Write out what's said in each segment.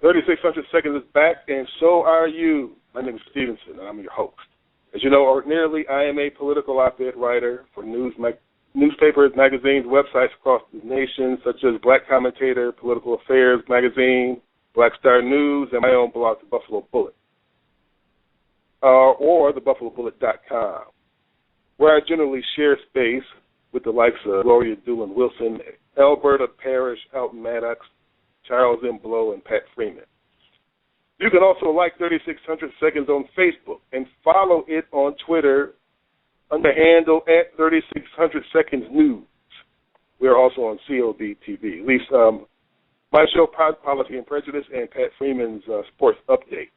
3600 Seconds is back, and so are you. My name is Stevenson, and I'm your host. As you know, ordinarily, I am a political op-ed writer for newspapers, magazines, websites across the nation, such as Black Commentator, Political Affairs Magazine, Black Star News, and my own blog, The Buffalo Bullet, or thebuffalobullet.com, where I generally share space with the likes of Gloria Doolin Wilson, Alberta Parrish, Alton Maddox, Charles M. Blow, and Pat Freeman. You can also like 3600 Seconds on Facebook and follow it on Twitter under the handle at 3600 Seconds News. We are also on COB TV. At least my show, Policy and Prejudice, and Pat Freeman's Sports Update.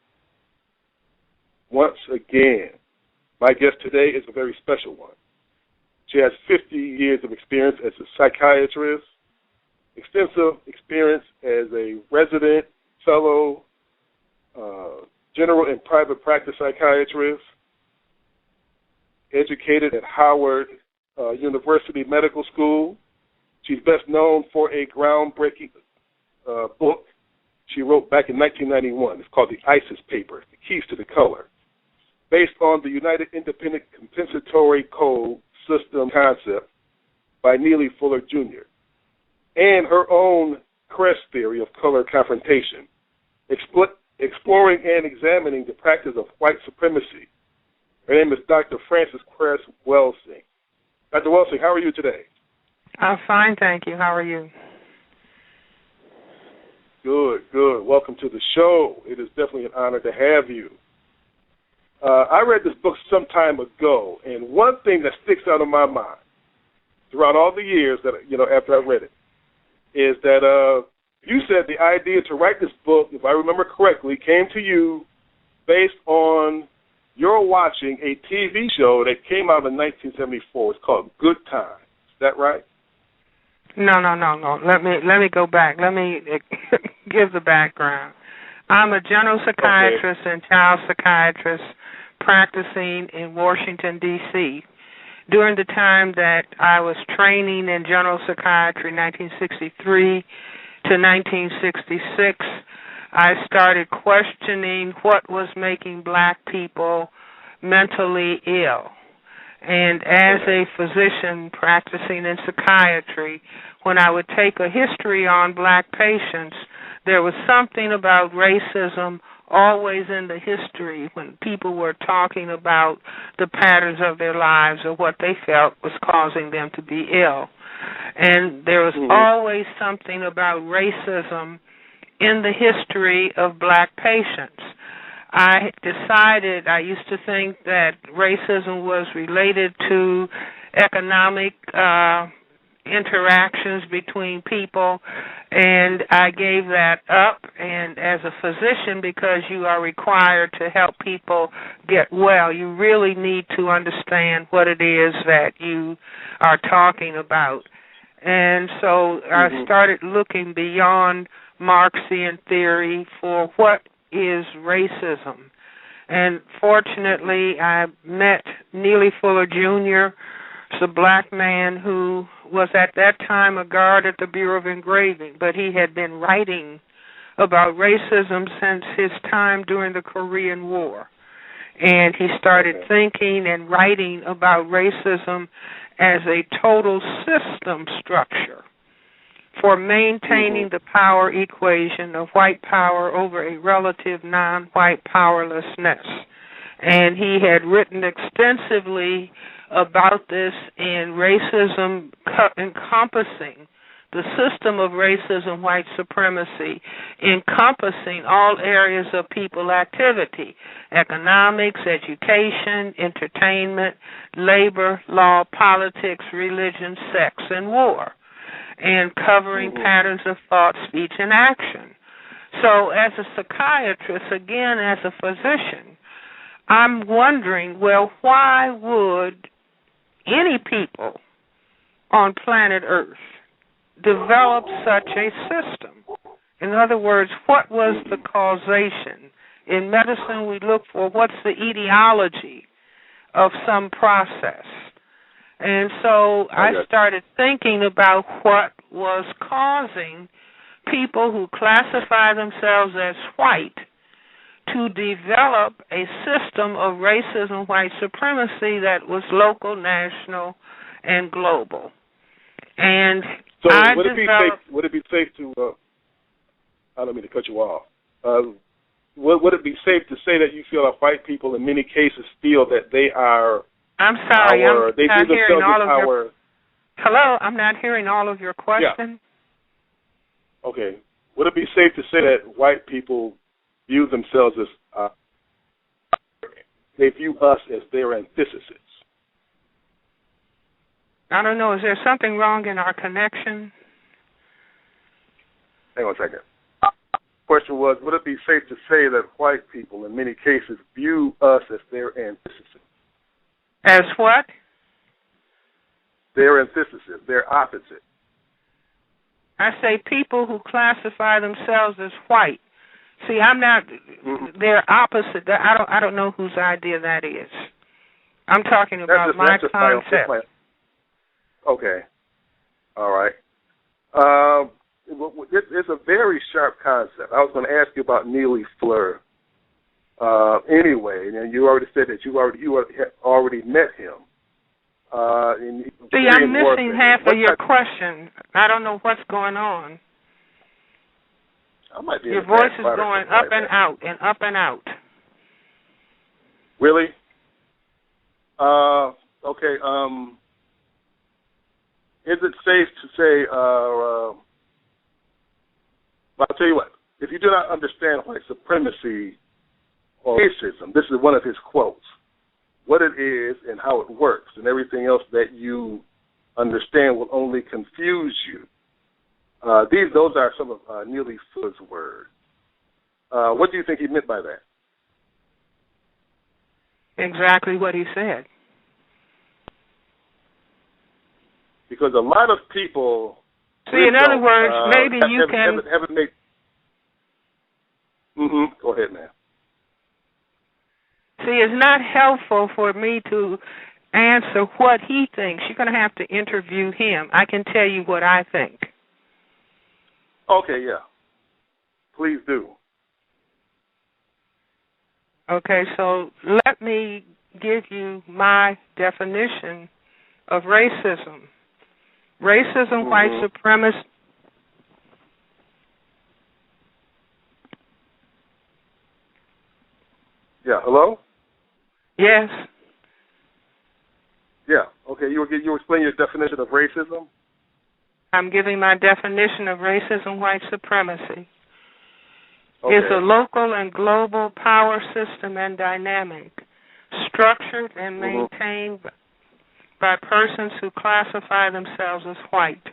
Once again, my guest today is a very special one. She has 50 years of experience as a psychiatrist, extensive experience as a resident, fellow, general and private practice psychiatrist, educated at Howard University Medical School. She's best known for a groundbreaking book she wrote back in 1991. It's called The ISIS Papers, The Keys to the Color, based on the United Independent Compensatory Code System concept by Neely Fuller Jr., and her own Cress theory of color confrontation, exploring and examining the practice of white supremacy. Her name is Dr. Frances Cress Welsing. Dr. Welsing, how are you today? I'm fine, thank you. How are you? Good, good. Welcome to the show. It is definitely an honor to have you. I read this book some time ago, and one thing that sticks out of my mind throughout all the years that, after I read it, is that you said the idea to write this book, if I remember correctly, came to you based on your watching a TV show that came out in 1974. It's called Good Times. Is that right? No. Let me go back. Let me give the background. I'm a general psychiatrist and child psychiatrist practicing in Washington, D.C. During the time that I was training in general psychiatry, 1963 to 1966, I started questioning what was making black people mentally ill. And as a physician practicing in psychiatry, when I would take a history on black patients, there was something about racism always in the history when people were talking about the patterns of their lives or what they felt was causing them to be ill. And there was always something about racism in the history of black patients. I used to think that racism was related to economic interactions between people, and I gave that up. And as a physician, because you are required to help people get well, you really need to understand what it is that you are talking about. And so I started looking beyond Marxian theory for what is racism. And fortunately, I met Neely Fuller Jr., a black man who was at that time a guard at the Bureau of Engraving, but he had been writing about racism since his time during the Korean War. And he started thinking and writing about racism as a total system structure for maintaining the power equation of white power over a relative non-white powerlessness. And he had written extensively about this in Racism Encompassing, the system of racism, white supremacy, encompassing all areas of people activity: economics, education, entertainment, labor, law, politics, religion, sex, and war, and covering patterns of thought, speech, and action. So as a psychiatrist, again, as a physician, I'm wondering, well, why would any people on planet Earth develop such a system? In other words, what was the causation? In medicine, we look for what's the etiology of some process. And so I started thinking about what was causing people who classify themselves as white to develop a system of racism, white supremacy that was local, national, and global. And so I would developed... Would it be safe to, I don't mean to cut you off, would it be safe to say that you feel that white people in many cases feel that they are I'm sorry, I'm not hearing all of your... Hello, I'm not hearing all of your question. Yeah. Okay. Would it be safe to say that white people view themselves as, they view us as their antithesis? I don't know. Is there something wrong in our connection? Hang on a second. Question was, would it be safe to say that white people in many cases view us as their antithesis? As what? Their antithesis, their opposite. I say people who classify themselves as white. See, I'm not. Their opposite. I don't know whose idea that is. I'm talking about my concept. Okay. All right. It's a very sharp concept. I was going to ask you about Neely Fuller. Anyway, and you already said that you already met him. See, I'm missing half of your question. I don't know what's going on. Your voice is going up and out and up and out. Really? Okay. Is it safe to say? I'll tell you what. If you do not understand white supremacy or racism, this is one of his quotes. What it is and how it works, and everything else that you understand will only confuse you. Those are some of Neely Fuller's words. What do you think he meant by that? Exactly what he said. Because a lot of people... See, in other words, maybe you can... Haven't made... Go ahead, man. See, it's not helpful for me to answer what he thinks. You're going to have to interview him. I can tell you what I think. Okay, yeah. Please do. Okay, so let me give you my definition of racism. Racism, white supremacy. Yeah, hello? Yes. Yeah, okay. You explain your definition of racism? I'm giving my definition of racism, white supremacy. Okay. It's a local and global power system and dynamic, structured and maintained by persons who classify themselves as white,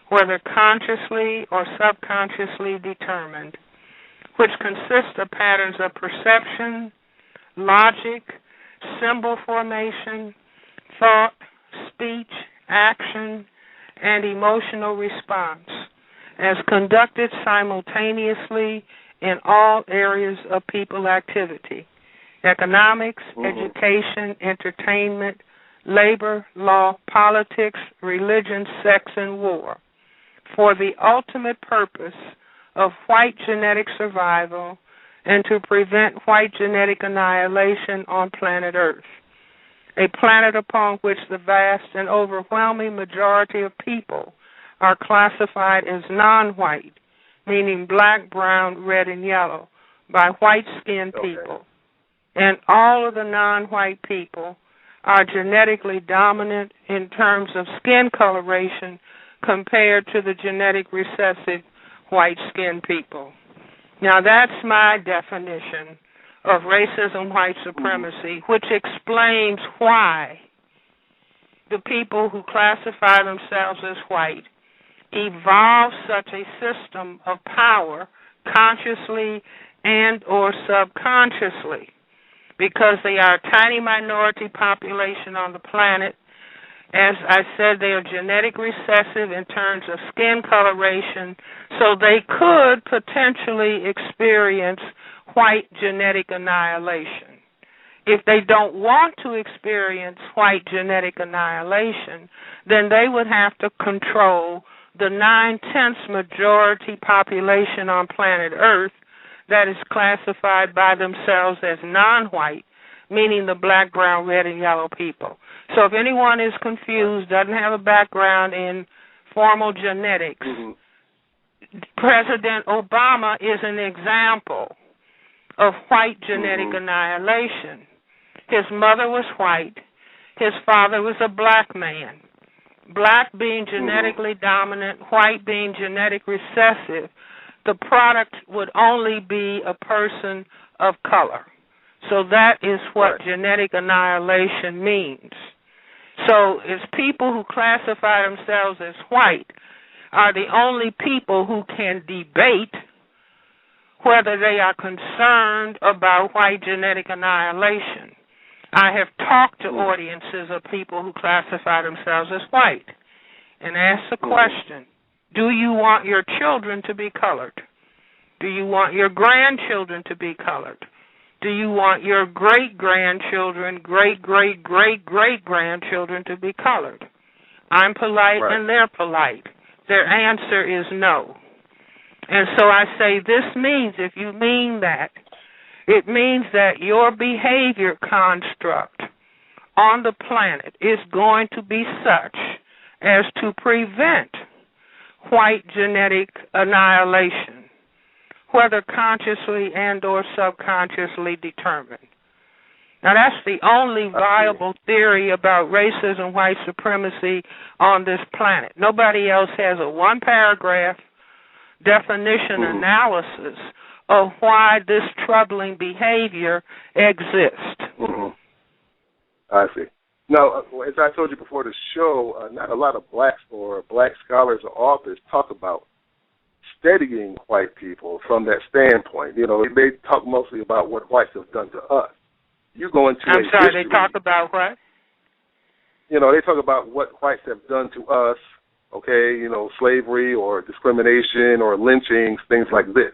whether consciously or subconsciously determined, which consists of patterns of perception, logic, symbol formation, thought, speech, action, and emotional response, as conducted simultaneously in all areas of people activity: economics, education, entertainment, labor, law, politics, religion, sex, and war, for the ultimate purpose of white genetic survival and to prevent white genetic annihilation on planet Earth, a planet upon which the vast and overwhelming majority of people are classified as non-white, meaning black, brown, red, and yellow, by white-skinned people. And all of the non-white people are genetically dominant in terms of skin coloration compared to the genetic recessive white-skinned people. Now, that's my definition of racism, white supremacy, which explains why the people who classify themselves as white evolve such a system of power consciously and or subconsciously, because they are a tiny minority population on the planet. As I said, they are genetic recessive in terms of skin coloration, so they could potentially experience white genetic annihilation. If they don't want to experience white genetic annihilation, then they would have to control the 9/10 majority population on planet Earth that is classified by themselves as non-white, meaning the black, brown, red, and yellow people. So if anyone is confused, doesn't have a background in formal genetics, President Obama is an example of white genetic annihilation. His mother was white. His father was a black man. Black being genetically dominant, white being genetic recessive, the product would only be a person of color. So that is what genetic annihilation means. So it's people who classify themselves as white are the only people who can debate whether they are concerned about white genetic annihilation. I have talked to audiences of people who classify themselves as white and asked the question, do you want your children to be colored? Do you want your grandchildren to be colored? Do you want your great-grandchildren, great-great-great-great-grandchildren to be colored? I'm polite and they're polite. Their answer is no. And so I say this means, if you mean that, it means that your behavior construct on the planet is going to be such as to prevent white genetic annihilation, whether consciously and or subconsciously determined. Now, that's the only viable theory about racism, white supremacy on this planet. Nobody else has a one-paragraph definition analysis of why this troubling behavior exists. I see. Now, as I told you before the show, not a lot of blacks or black scholars or authors talk about studying white people from that standpoint. You know, they talk mostly about what whites have done to us. You go into history, they talk about what? You know, they talk about what whites have done to us, okay, you know, slavery or discrimination or lynchings, things like this.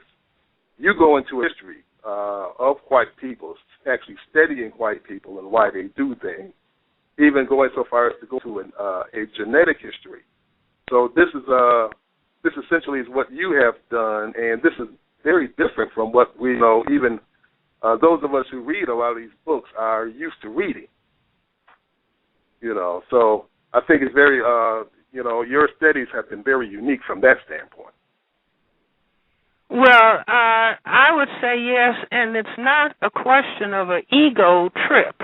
You go into history of white people, actually studying white people and why they do things, even going so far as to go to a genetic history. So this essentially is what you have done, and this is very different from what we know, even those of us who read a lot of these books are used to reading. You know, so I think it's very, you know, your studies have been very unique from that standpoint. Well, I would say yes, and it's not a question of an ego trip.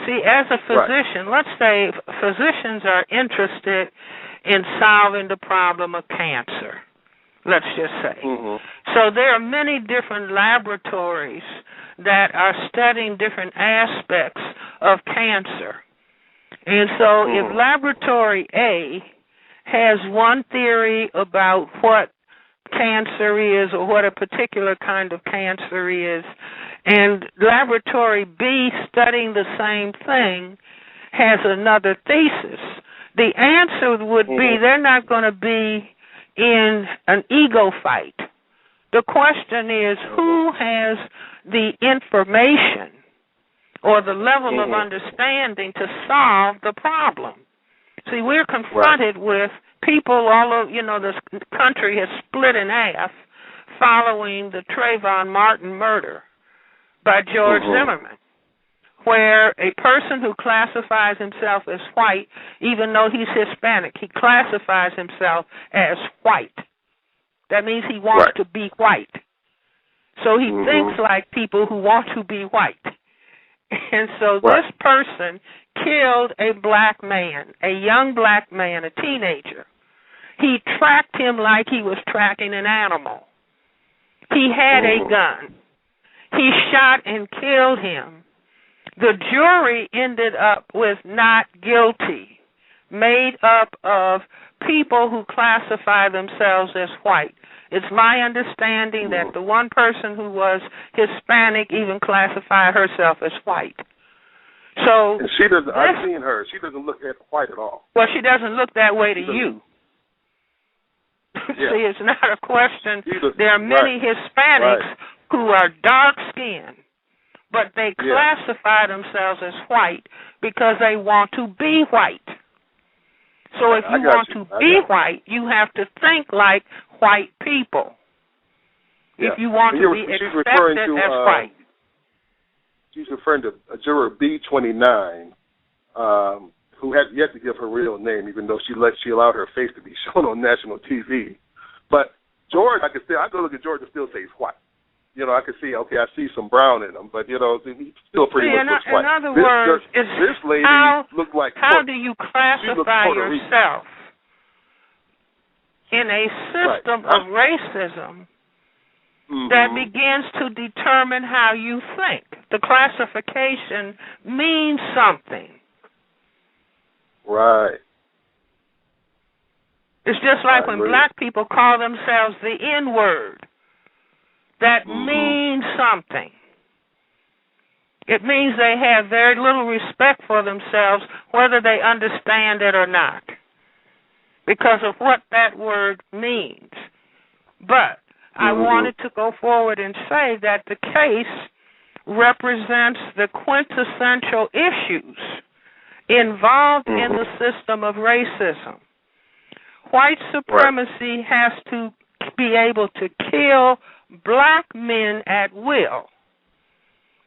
See, as a physician, let's say physicians are interested in solving the problem of cancer, let's just say. So there are many different laboratories that are studying different aspects of cancer. And so if Laboratory A has one theory about what cancer is or what a particular kind of cancer is, and Laboratory B studying the same thing has another thesis, the answer would be they're not going to be in an ego fight. The question is who has the information or the level of understanding to solve the problem. See, we're confronted with people all over, you know, this country has split in half following the Trayvon Martin murder by George Zimmerman, where a person who classifies himself as white, even though he's Hispanic, he classifies himself as white. That means he wants to be white. So he thinks like people who want to be white. And so this person killed a black man, a young black man, a teenager. He tracked him like he was tracking an animal. He had a gun. He shot and killed him. The jury ended up with not guilty, made up of people who classify themselves as white. It's my understanding that the one person who was Hispanic even classified herself as white. So and she doesn't. I've seen her. She doesn't look at white at all. Well, she doesn't look that way to you. See, it's not a question. There are many Hispanics who are dark-skinned, but they classify themselves as white because they want to be white. So if you want to be white, you have to think like white people. Yeah. If you want to be accepted as white. She's referring to juror B29, who had yet to give her real name, even though she allowed her face to be shown on national TV. But George, I go look at George and still say he's white. You know, I can see, okay, I see some brown in him, but, you know, he still pretty much looks white. In other words, this lady looked like... How do you classify yourself in a system of racism that begins to determine how you think? The classification means something. Right. It's just like when black people call themselves the N-word. That means something. It means they have very little respect for themselves, whether they understand it or not, because of what that word means. But I wanted to go forward and say that the case represents the quintessential issues involved in the system of racism. White supremacy has to be able to kill black men at will.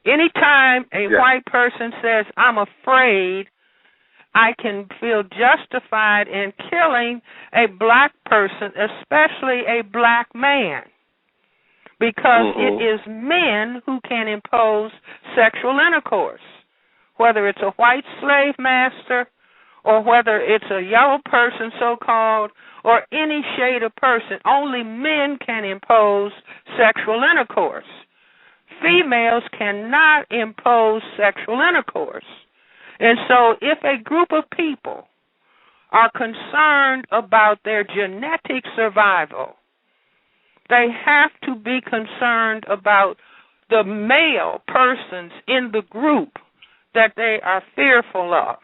Anytime a white person says, I'm afraid, I can feel justified in killing a black person, especially a black man, because it is men who can impose sexual intercourse, whether it's a white slave master or whether it's a yellow person, so-called, or any shade of person. Only men can impose sexual intercourse. Females cannot impose sexual intercourse. And so if a group of people are concerned about their genetic survival, they have to be concerned about the male persons in the group that they are fearful of.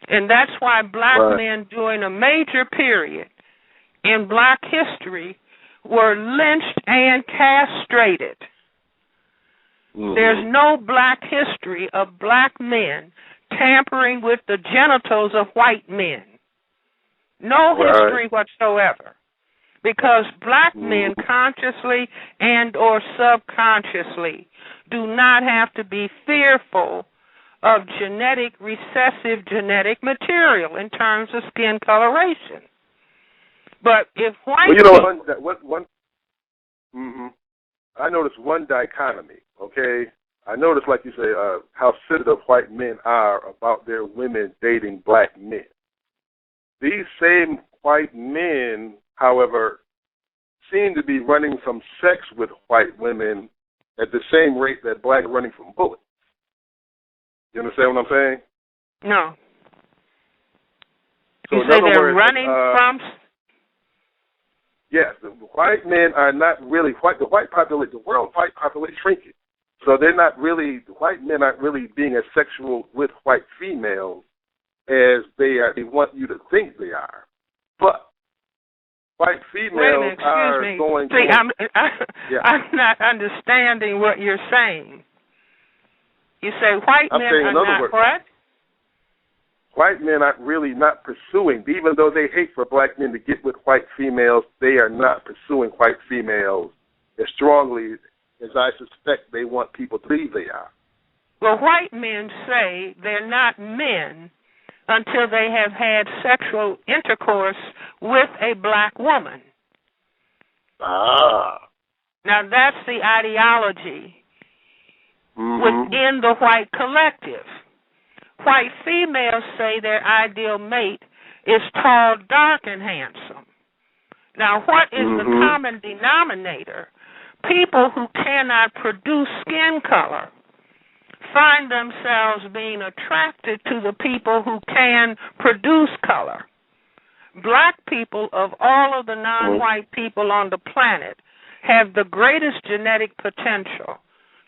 And that's why black men during a major period in black history were lynched and castrated. There's no black history of black men tampering with the genitals of white men. No history whatsoever. Because black men consciously and or subconsciously do not have to be fearful of recessive genetic material in terms of skin coloration. But if white I noticed one dichotomy, okay? I noticed, like you say, how sensitive white men are about their women dating black men. These same white men, however, seem to be running from sex with white women at the same rate that black are running from bullets. You understand what I'm saying? No. So you say they're running from... Yes, the white men are not really white. The world white population is shrinking. So they're not really, the white men aren't really being as sexual with white females as they want you to think they are. But white females are going... See, I'm not understanding what you're saying. You say white men are not what? White men are really not pursuing, even though they hate for black men to get with white females, they are not pursuing white females as strongly as I suspect they want people to believe they are. Well, white men say they're not men until they have had sexual intercourse with a black woman. Now, that's the ideology within the white collective. White females say their ideal mate is tall, dark, and handsome. Now, what is the common denominator? People who cannot produce skin color find themselves being attracted to the people who can produce color. Black people, of all of the non-white people on the planet, have the greatest genetic potential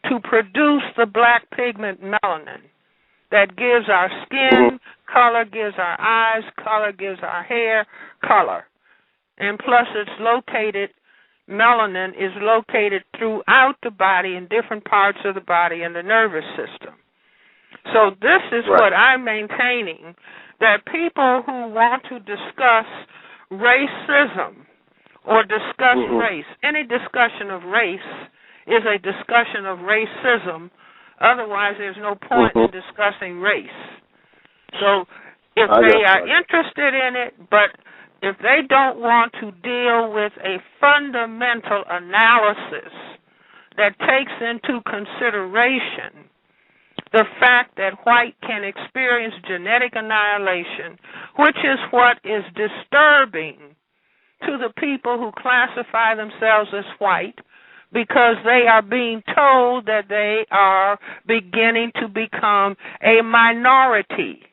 to produce the black pigment melanin that gives our skin color, gives our eyes color, gives our hair color. And plus melanin is located throughout the body in different parts of the body and the nervous system. So this is what I'm maintaining, that people who want to discuss racism or discuss race, any discussion of race is a discussion of racism. Otherwise, there's no point in discussing race. So if they are interested in it, but if they don't want to deal with a fundamental analysis that takes into consideration the fact that white can experience genetic annihilation, which is what is disturbing to the people who classify themselves as white, because they are being told that they are beginning to become a minority.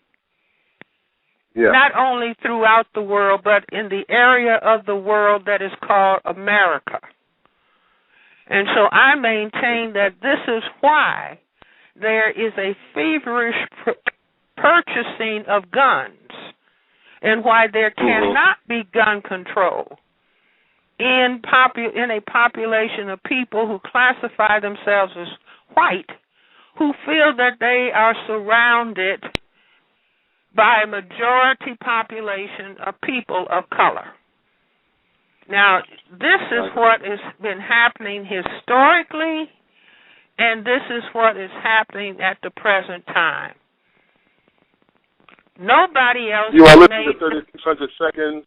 Yeah. Not only throughout the world, but in the area of the world that is called America. And so I maintain that this is why there is a feverish purchasing of guns and why there cannot be gun control in a population of people who classify themselves as white, who feel that they are surrounded by a majority population of people of color. Now, this is what has been happening historically, and this is what is happening at the present time. Nobody else. You are listening to 3600 Seconds.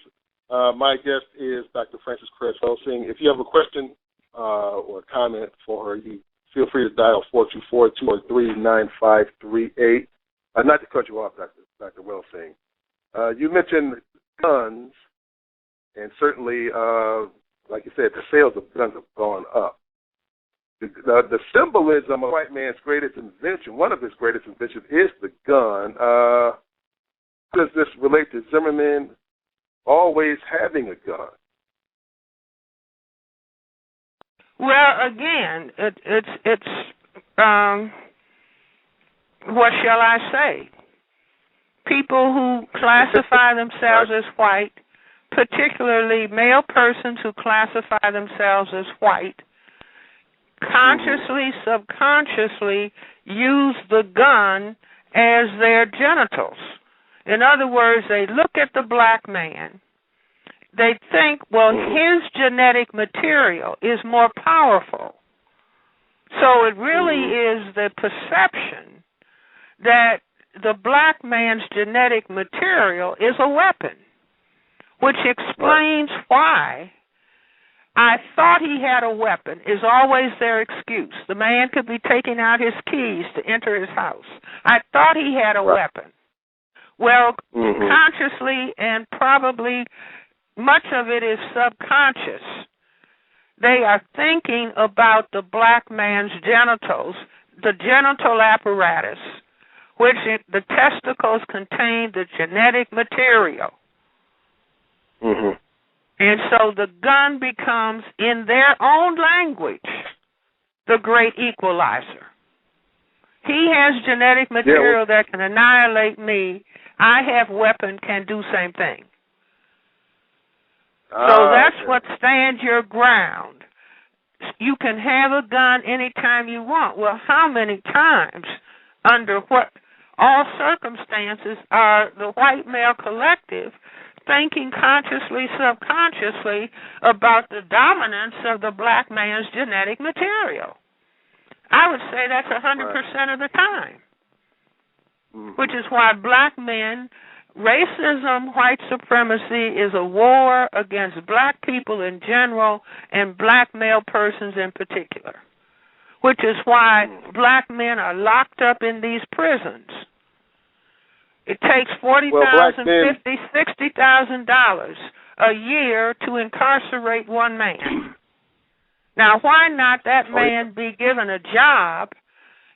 My guest is Dr. Frances Cress Welsing. If you have a question or a comment for her, you feel free to dial 424-243-9538. Not to cut you off, Dr. Welsing. You mentioned guns, and certainly, like you said, the sales of guns have gone up. The symbolism of white man's greatest invention, one of his greatest inventions, is the gun. How does this relate to Zimmerman always having a gun? Well, again, it's what shall I say? People who classify themselves as white, particularly male persons who classify themselves as white, consciously, subconsciously use the gun as their genitals. In other words, they look at the black man. They think, well, his genetic material is more powerful. So it really is the perception that the black man's genetic material is a weapon, which explains why I thought he had a weapon is always their excuse. The man could be taking out his keys to enter his house. I thought he had a weapon. Well, consciously and probably much of it is subconscious. They are thinking about the black man's genitals, the genital apparatus, which the testicles contain the genetic material. And so the gun becomes, in their own language, the great equalizer. He has genetic material that can annihilate me. I have weapon, can do same thing. So that's what stands your ground. You can have a gun anytime you want. Well, how many times, under what all circumstances, are the white male collective thinking consciously, subconsciously about the dominance of the black man's genetic material? I would say that's 100% of the time, which is why black men, racism, white supremacy is a war against black people in general and black male persons in particular, which is why black men are locked up in these prisons. It takes $40,000, $50,000, $60,000 a year to incarcerate one man. Now, why not that man be given a job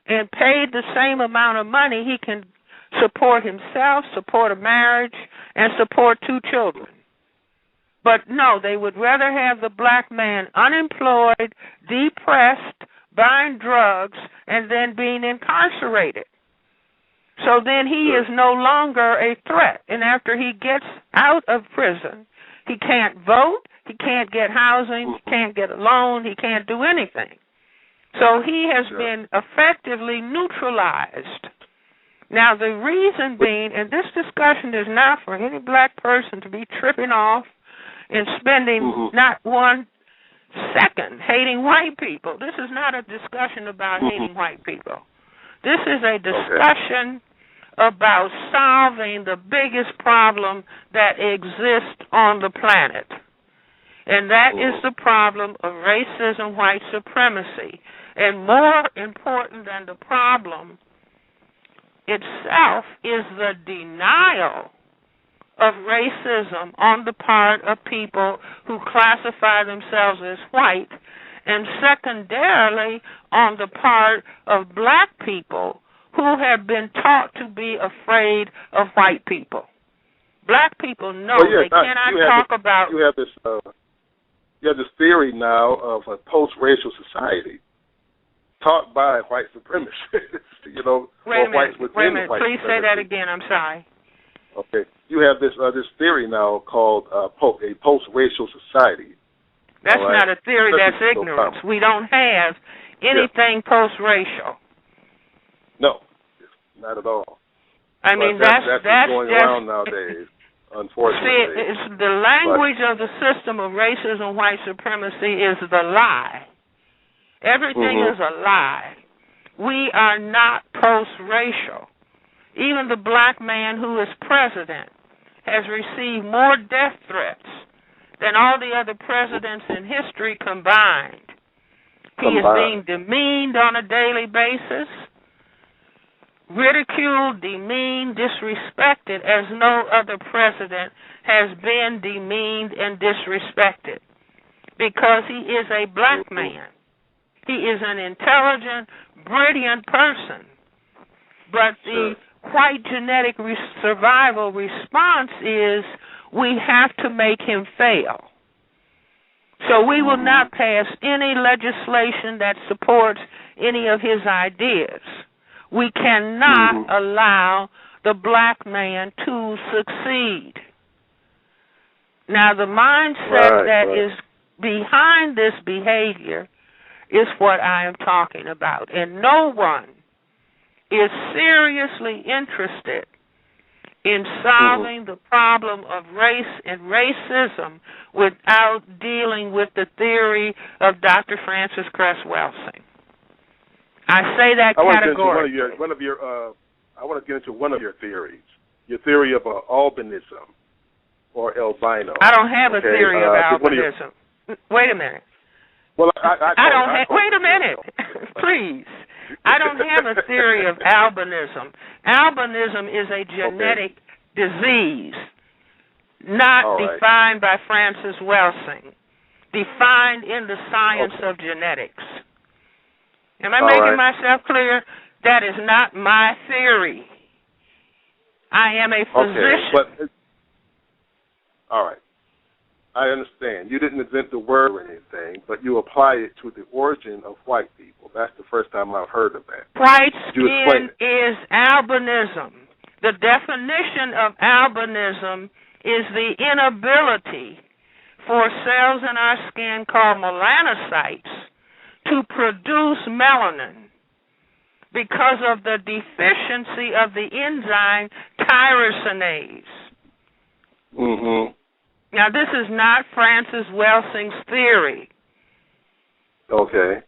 and paid the same amount of money? He can support himself, support a marriage, and support 2 children. But no, they would rather have the black man unemployed, depressed, buying drugs, and then being incarcerated. So then he is no longer a threat. And after he gets out of prison, he can't vote, he can't get housing, he can't get a loan, he can't do anything. So he has been effectively neutralized. Now, the reason being, and this discussion is not for any black person to be tripping off and spending not 1 second hating white people. This is not a discussion about hating white people. This is a discussion about solving the biggest problem that exists on the planet. And that is the problem of racism, white supremacy. And more important than the problem itself is the denial of racism on the part of people who classify themselves as white, and secondarily on the part of black people who have been taught to be afraid of white people. Black people know they cannot talk about... You have this theory now of a post-racial society taught by white supremacists, Wait a minute. Please say that again. I'm sorry. Okay. You have this theory now called a post-racial society. That's not a theory. That's ignorance. We don't have anything post-racial. No, not at all. I mean, that's going around nowadays, unfortunately. See, it's the language of the system of racism, white supremacy is the lie. Everything is a lie. We are not post-racial. Even the black man who is president has received more death threats than all the other presidents in history combined. He is being demeaned on a daily basis, ridiculed, demeaned, disrespected as no other president has been demeaned and disrespected because he is a black man. He is an intelligent, brilliant person. But the white genetic survival response is we have to make him fail. So we will not pass any legislation that supports any of his ideas. We cannot allow the black man to succeed. Now, the mindset that is behind this behavior is what I am talking about. And no one is seriously interested in solving the problem of race and racism without dealing with the theory of Dr. Francis Cress Welsing. I say that categorically. I want to get into one of your theories, your theory of albinism or albino. I don't have a theory of albinism. Wait a minute. Well, wait a minute, please. I don't have a theory of albinism. Albinism is a genetic disease, not defined by Francis Welsing, defined in the science of genetics. Am I making myself clear? That is not my theory. I am a physician. All right. I understand. You didn't invent the word or anything, but you apply it to the origin of white people. That's the first time I've heard of that. White skin is albinism. The definition of albinism is the inability for cells in our skin called melanocytes to produce melanin because of the deficiency of the enzyme tyrosinase. Now, this is not Francis Welsing's theory. Okay.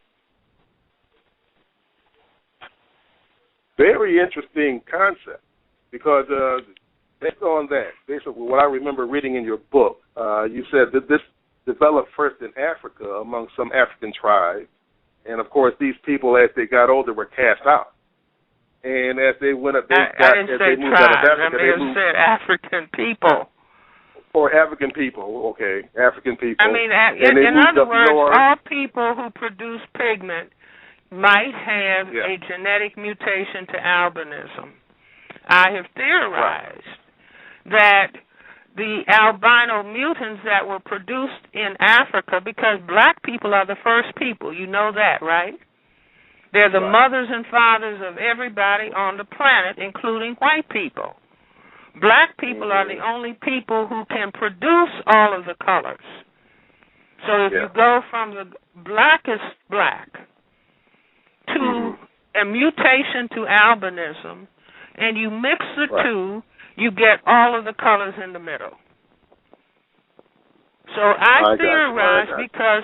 Very interesting concept because based on what I remember reading in your book, you said that this developed first in Africa among some African tribes, and of course these people, as they got older, were cast out. And as they went up, I didn't say tribes. I may have said African people. Or African people, African people. I mean, in other words, all people who produce pigment might have a genetic mutation to albinism. I have theorized that the albino mutants that were produced in Africa, because black people are the first people, you know that, right? They're the mothers and fathers of everybody on the planet, including white people. Black people are the only people who can produce all of the colors. So if you go from the blackest black to a mutation to albinism, and you mix the two, you get all of the colors in the middle. So I theorize because...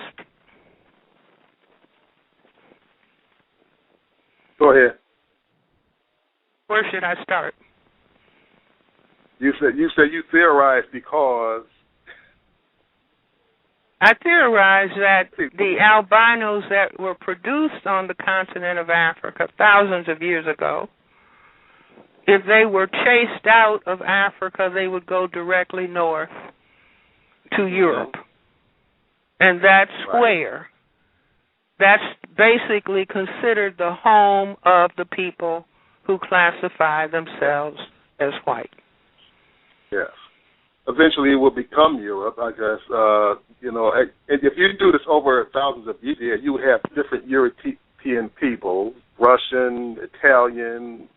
Go ahead. Where should I start? You said you theorize because... I theorize that the albinos that were produced on the continent of Africa thousands of years ago, if they were chased out of Africa, they would go directly north to Europe. And that's where. That's basically considered the home of the people who classify themselves as white. Yes. Eventually it will become Europe, I guess. And if you do this over thousands of years, you have different European people, Russian, Italian,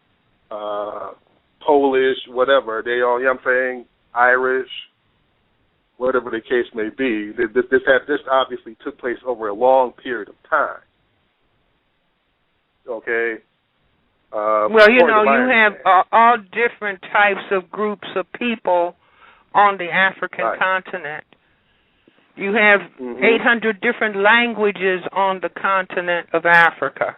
Polish, whatever. They all, you know what I'm saying, Irish, whatever the case may be. This obviously took place over a long period of time. Okay? Well, you have all different types of groups of people on the African continent. You have 800 different languages on the continent of Africa.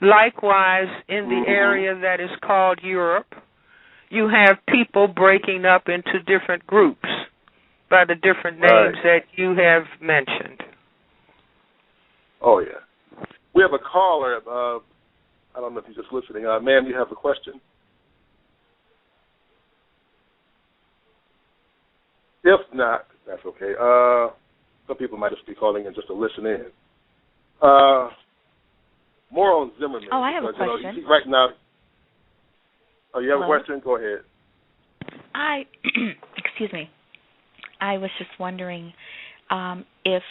Likewise, in the area that is called Europe, you have people breaking up into different groups by the different names that you have mentioned. Oh, yeah. We have a caller. I don't know if you're just listening. Ma'am, you have a question? If not, that's okay. Some people might just be calling in just to listen in. More on Zimmerman. Oh, I have a question. Right now. Oh, you have a question? Go ahead. Excuse me. I was just wondering if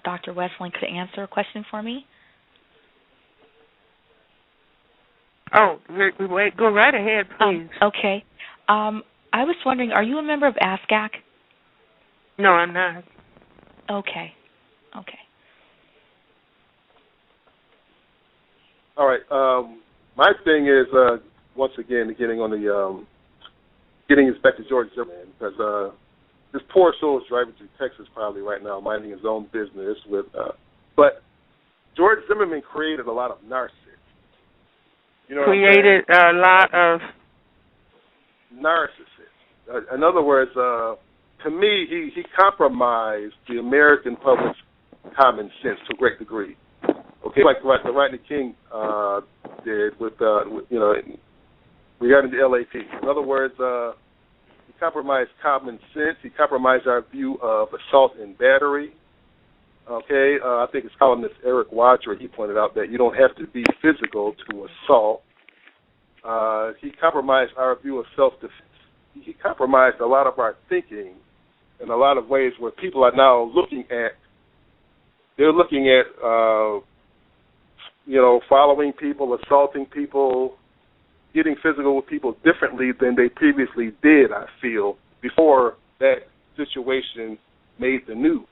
Dr. Welsing could answer a question for me. Oh, wait, go right ahead, please. Okay. I was wondering, are you a member of ASCAC? No, I'm not. Okay. All right. My thing is, once again, getting us back to George Zimmerman, because this poor soul is driving through Texas probably right now, minding his own business but George Zimmerman created a lot of narcissists. You know created a lot of narcissists. In other words, to me, he compromised the American public's common sense to a great degree. Okay, like the Rodney King did with regarding the LAP. In other words, he compromised common sense. He compromised our view of assault and battery. Okay, I think it's columnist Eric Wadger. He pointed out that you don't have to be physical to assault. He compromised our view of self-defense. He compromised a lot of our thinking in a lot of ways where people are now looking at following people, assaulting people, getting physical with people differently than they previously did, I feel, before that situation made the news.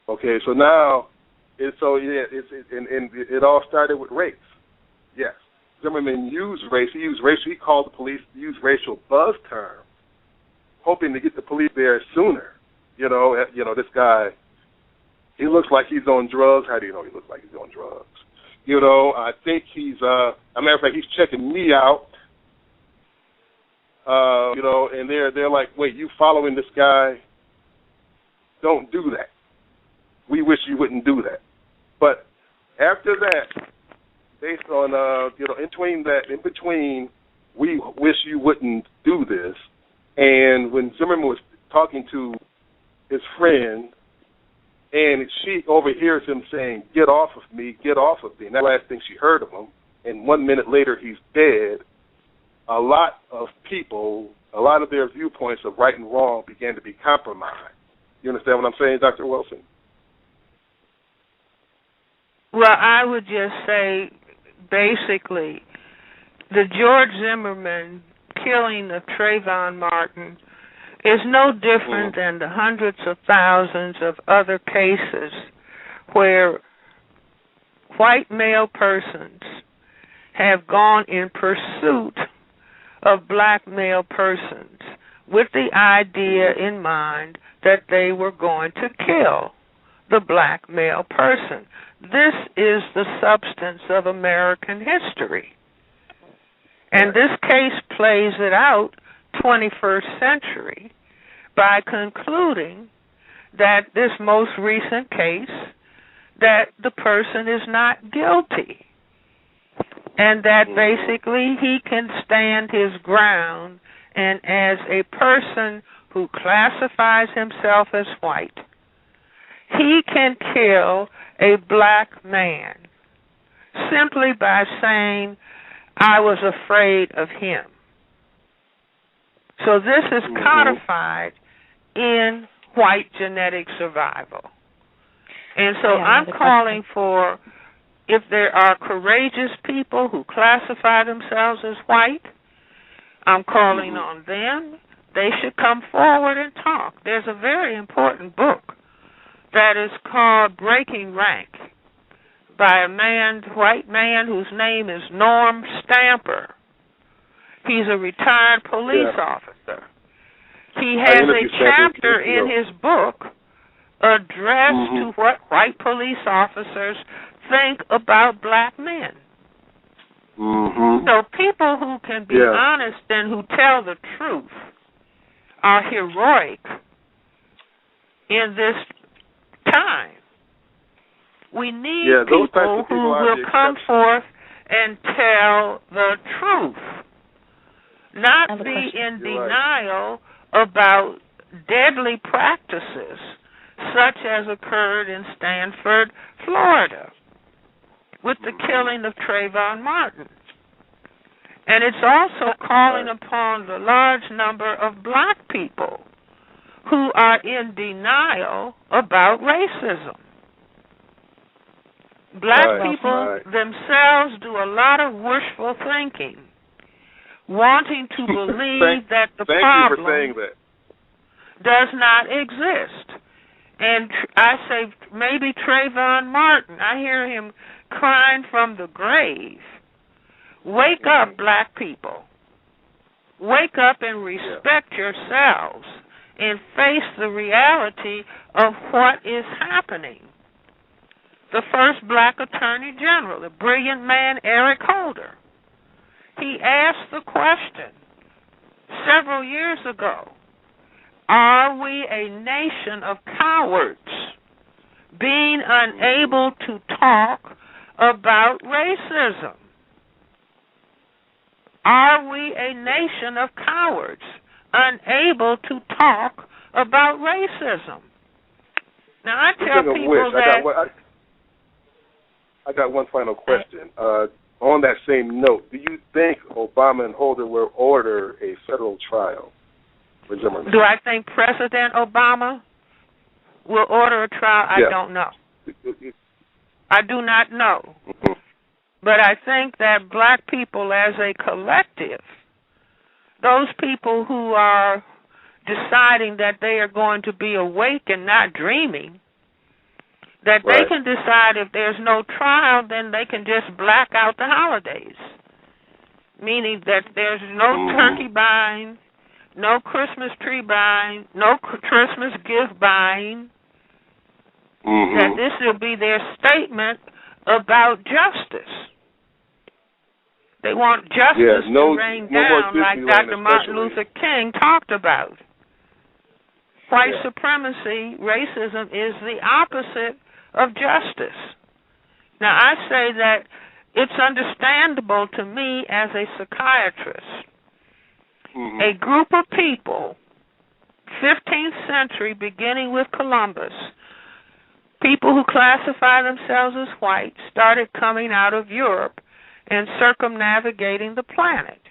Okay, so now, it all started with race. Yes, Zimmerman used race. He called the police, used racial buzz terms, hoping to get the police there sooner. This guy, he looks like he's on drugs. How do you know he looks like he's on drugs? I think he's, as a matter of fact, he's checking me out. And they're like, wait, you following this guy? Don't do that. We wish you wouldn't do that. But after that, based on, in between, we wish you wouldn't do this. And when Zimmerman was talking to his friend, and she overhears him saying, get off of me, and that's the last thing she heard of him, and 1 minute later he's dead, a lot of people, a lot of their viewpoints of right and wrong began to be compromised. You understand what I'm saying, Dr. Welsing? Well, I would just say, basically, the George Zimmerman killing of Trayvon Martin is no different than the hundreds of thousands of other cases where white male persons have gone in pursuit of black male persons with the idea in mind that they were going to kill the black male person. This is the substance of American history. And this case plays it out 21st century by concluding that this most recent case, that the person is not guilty and that basically he can stand his ground, and as a person who classifies himself as white, he can kill a black man simply by saying, I was afraid of him. So this is codified in white genetic survival. And so I'm calling for, if there are courageous people who classify themselves as white, I'm calling on them. They should come forward and talk. There's a very important book that is called Breaking Rank by a white man whose name is Norm Stamper. He's a retired police officer. He has a chapter in his book addressed to what white police officers think about black men. So people who can be honest and who tell the truth are heroic in this time. We need people who will come forth and tell the truth, not be in denial about deadly practices such as occurred in Stanford, Florida, with the killing of Trayvon Martin. And it's also calling upon the large number of black people who are in denial about racism. Black people themselves do a lot of wishful thinking, wanting to believe that the problem does not exist. And I say maybe Trayvon Martin, I hear him crying from the grave. Wake up, black people. Wake up and respect yourselves and face the reality of what is happening. The first black attorney general, the brilliant man Eric Holder, he asked the question several years ago, are we a nation of cowards being unable to talk about racism? Are we a nation of cowards unable to talk about racism? Now, I tell people that... I got one final question. On that same note, do you think Obama and Holder will order a federal trial for Zimmerman? Do I think President Obama will order a trial? I don't know. I do not know. But I think that black people as a collective, those people who are deciding that they are going to be awake and not dreaming, that they can decide if there's no trial, then they can just black out the holidays, meaning that there's no turkey buying, no Christmas tree buying, no Christmas gift buying, that this will be their statement about justice. They want justice to rain down like Dr. Martin Luther King talked about. White supremacy, racism, is the opposite of justice. Now, I say that it's understandable to me as a psychiatrist. A group of people, 15th century, beginning with Columbus, people who classify themselves as white, started coming out of Europe and circumnavigating the planet.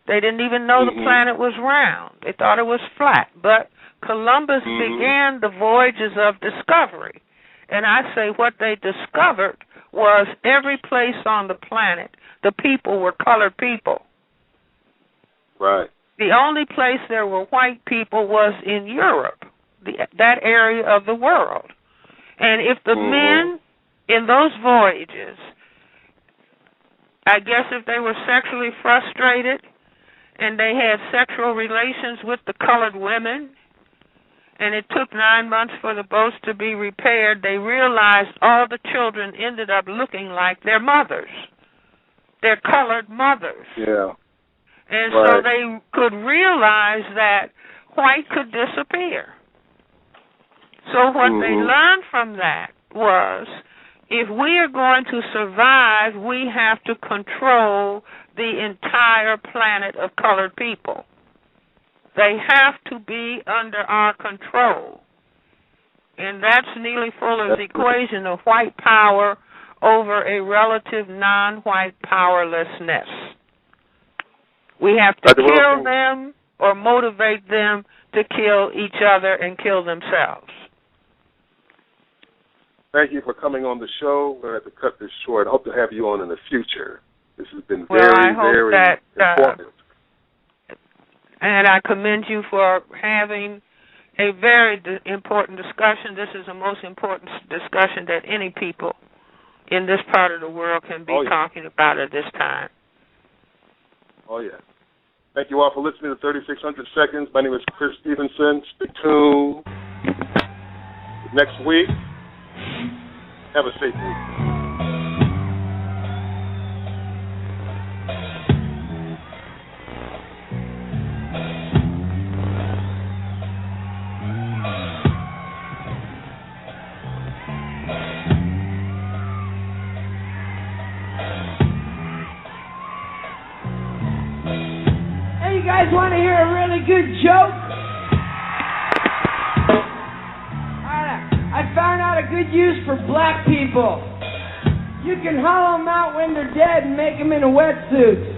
They didn't even know the planet was round. They thought it was flat. But Columbus began the voyages of discovery. And I say what they discovered was every place on the planet, the people were colored people. Right. The only place there were white people was in Europe, that area of the world. And if the men in those voyages I guess if they were sexually frustrated and they had sexual relations with the colored women, and it took 9 months for the boats to be repaired, they realized all the children ended up looking like their mothers, their colored mothers. Yeah. And so they could realize that white could disappear. So what they learned from that was, if we are going to survive, we have to control the entire planet of colored people. They have to be under our control. And that's Neely Fuller's equation of white power over a relative non-white powerlessness. We have to kill them or motivate them to kill each other and kill themselves. Thank you for coming on the show. We're going to have to cut this short. I hope to have you on in the future. This has been very informative. And I commend you for having a very important discussion. This is the most important discussion that any people in this part of the world can be talking about at this time. Oh, yeah. Thank you all for listening to 3600 Seconds. My name is Chris Stevenson. Stay tuned next week. Have a safe week. You guys want to hear a really good joke? I found out a good use for black people. You can hollow them out when they're dead and make them into wetsuits.